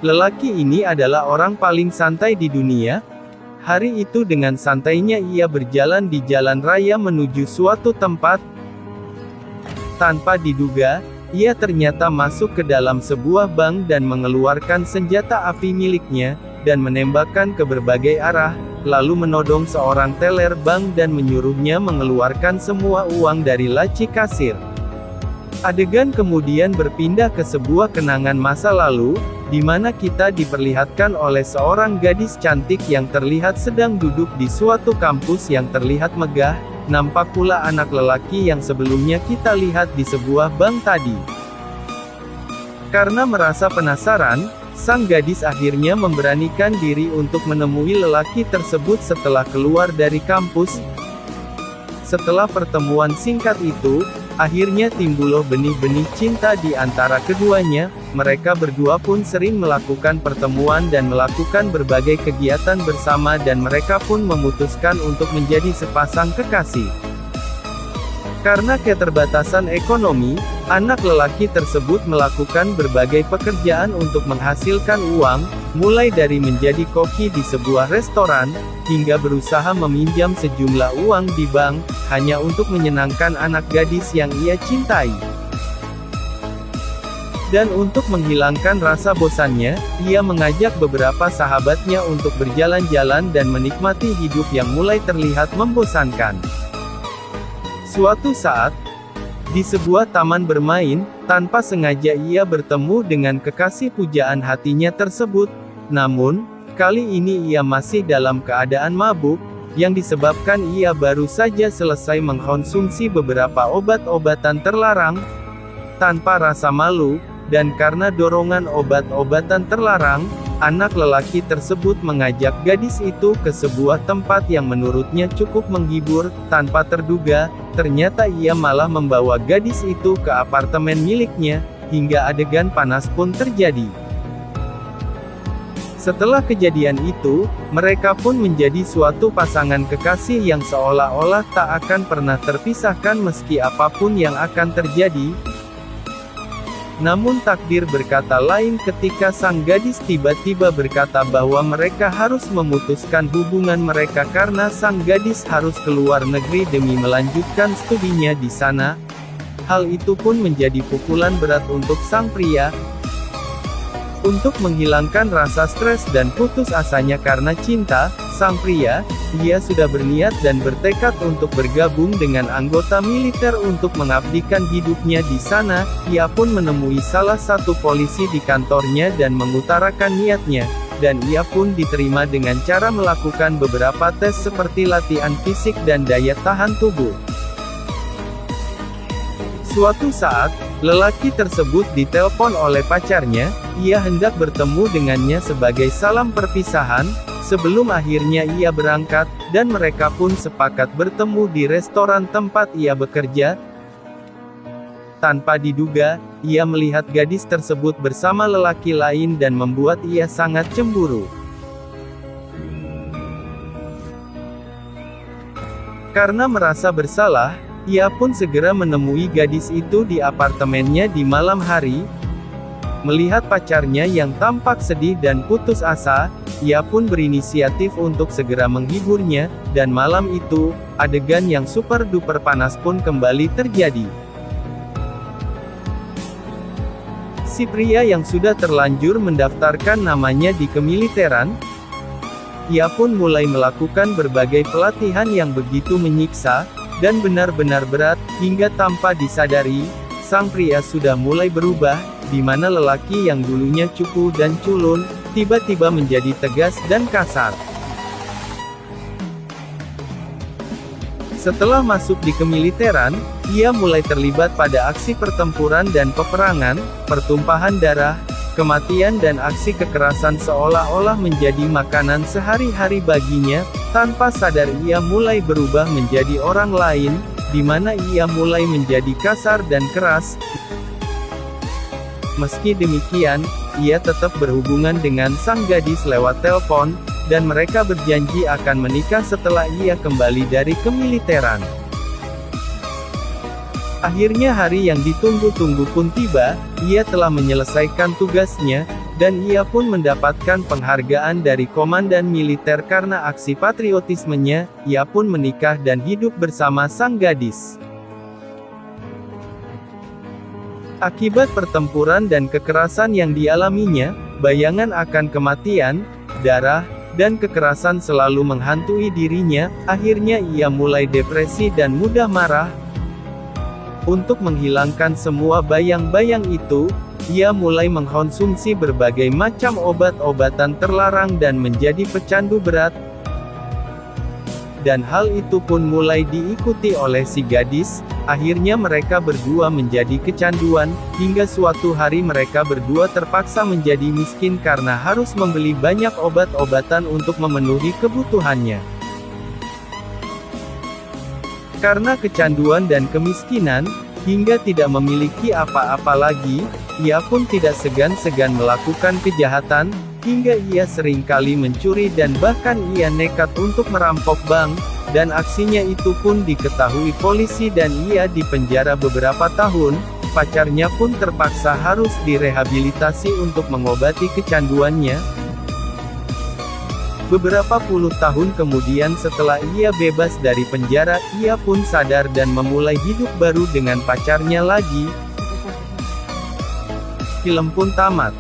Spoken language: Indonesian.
Lelaki ini adalah orang paling santai di dunia. Hari itu dengan santainya ia berjalan di jalan raya menuju suatu tempat. Tanpa diduga, ia ternyata masuk ke dalam sebuah bank dan mengeluarkan senjata api miliknya, dan menembakkan ke berbagai arah, lalu menodong seorang teller bank dan menyuruhnya mengeluarkan semua uang dari laci kasir. Adegan kemudian berpindah ke sebuah kenangan masa lalu, di mana kita diperlihatkan oleh seorang gadis cantik yang terlihat sedang duduk di suatu kampus yang terlihat megah, nampak pula anak lelaki yang sebelumnya kita lihat di sebuah bank tadi. Karena merasa penasaran, sang gadis akhirnya memberanikan diri untuk menemui lelaki tersebut setelah keluar dari kampus. Setelah pertemuan singkat itu, akhirnya timbullah benih-benih cinta di antara keduanya. Mereka berdua pun sering melakukan pertemuan dan melakukan berbagai kegiatan bersama dan mereka pun memutuskan untuk menjadi sepasang kekasih. Karena keterbatasan ekonomi, anak lelaki tersebut melakukan berbagai pekerjaan untuk menghasilkan uang, mulai dari menjadi koki di sebuah restoran, hingga berusaha meminjam sejumlah uang di bank, hanya untuk menyenangkan anak gadis yang ia cintai. Dan untuk menghilangkan rasa bosannya, ia mengajak beberapa sahabatnya untuk berjalan-jalan dan menikmati hidup yang mulai terlihat membosankan. Suatu saat, di sebuah taman bermain, tanpa sengaja ia bertemu dengan kekasih pujaan hatinya tersebut. Namun, kali ini ia masih dalam keadaan mabuk, yang disebabkan ia baru saja selesai mengkonsumsi beberapa obat-obatan terlarang. Tanpa rasa malu, dan karena dorongan obat-obatan terlarang, anak lelaki tersebut mengajak gadis itu ke sebuah tempat yang menurutnya cukup menghibur. Tanpa terduga, ternyata ia malah membawa gadis itu ke apartemen miliknya, hingga adegan panas pun terjadi. Setelah kejadian itu, mereka pun menjadi suatu pasangan kekasih yang seolah-olah tak akan pernah terpisahkan meski apapun yang akan terjadi. Namun takdir berkata lain ketika sang gadis tiba-tiba berkata bahwa mereka harus memutuskan hubungan mereka karena sang gadis harus keluar negeri demi melanjutkan studinya di sana. Hal itu pun menjadi pukulan berat untuk sang pria. Untuk menghilangkan rasa stres dan putus asanya karena cinta, sang pria, ia sudah berniat dan bertekad untuk bergabung dengan anggota militer untuk mengabdikan hidupnya di sana. Ia pun menemui salah satu polisi di kantornya dan mengutarakan niatnya, dan ia pun diterima dengan cara melakukan beberapa tes seperti latihan fisik dan daya tahan tubuh. Suatu saat, lelaki tersebut ditelepon oleh pacarnya. Ia hendak bertemu dengannya sebagai salam perpisahan. Sebelum akhirnya ia berangkat, dan mereka pun sepakat bertemu di restoran tempat ia bekerja. Tanpa diduga, ia melihat gadis tersebut bersama lelaki lain dan membuat ia sangat cemburu. Karena merasa bersalah, ia pun segera menemui gadis itu di apartemennya di malam hari. Melihat pacarnya yang tampak sedih dan putus asa, ia pun berinisiatif untuk segera menghiburnya, dan malam itu, adegan yang super duper panas pun kembali terjadi. Si pria yang sudah terlanjur mendaftarkan namanya di kemiliteran, ia pun mulai melakukan berbagai pelatihan yang begitu menyiksa, dan benar-benar berat, hingga tanpa disadari, sang pria sudah mulai berubah, di mana lelaki yang dulunya cupu dan culun, tiba-tiba menjadi tegas dan kasar. Setelah masuk di kemiliteran, ia mulai terlibat pada aksi pertempuran dan peperangan, pertumpahan darah, kematian dan aksi kekerasan seolah-olah menjadi makanan sehari-hari baginya. Tanpa sadar ia mulai berubah menjadi orang lain, di mana ia mulai menjadi kasar dan keras. Meski demikian, ia tetap berhubungan dengan sang gadis lewat telepon, dan mereka berjanji akan menikah setelah ia kembali dari kemiliteran. Akhirnya hari yang ditunggu-tunggu pun tiba. Ia telah menyelesaikan tugasnya, Dan ia pun mendapatkan penghargaan dari komandan militer karena aksi patriotismenya. Ia pun menikah dan hidup bersama sang gadis. Akibat pertempuran dan kekerasan yang dialaminya, bayangan akan kematian, darah, dan kekerasan selalu menghantui dirinya. Akhirnya ia mulai depresi dan mudah marah. Untuk menghilangkan semua bayang-bayang itu, ia mulai mengkonsumsi berbagai macam obat-obatan terlarang dan menjadi pecandu berat. Dan hal itu pun mulai diikuti oleh si gadis. Akhirnya mereka berdua menjadi kecanduan, hingga suatu hari mereka berdua terpaksa menjadi miskin karena harus membeli banyak obat-obatan untuk memenuhi kebutuhannya. Karena kecanduan dan kemiskinan, hingga tidak memiliki apa-apa lagi, ia pun tidak segan-segan melakukan kejahatan, hingga ia seringkali mencuri dan bahkan ia nekat untuk merampok bank, dan aksinya itu pun diketahui polisi dan ia dipenjara beberapa tahun. Pacarnya pun terpaksa harus direhabilitasi untuk mengobati kecanduannya. Beberapa puluh tahun kemudian setelah ia bebas dari penjara, ia pun sadar dan memulai hidup baru dengan pacarnya lagi. Film pun tamat.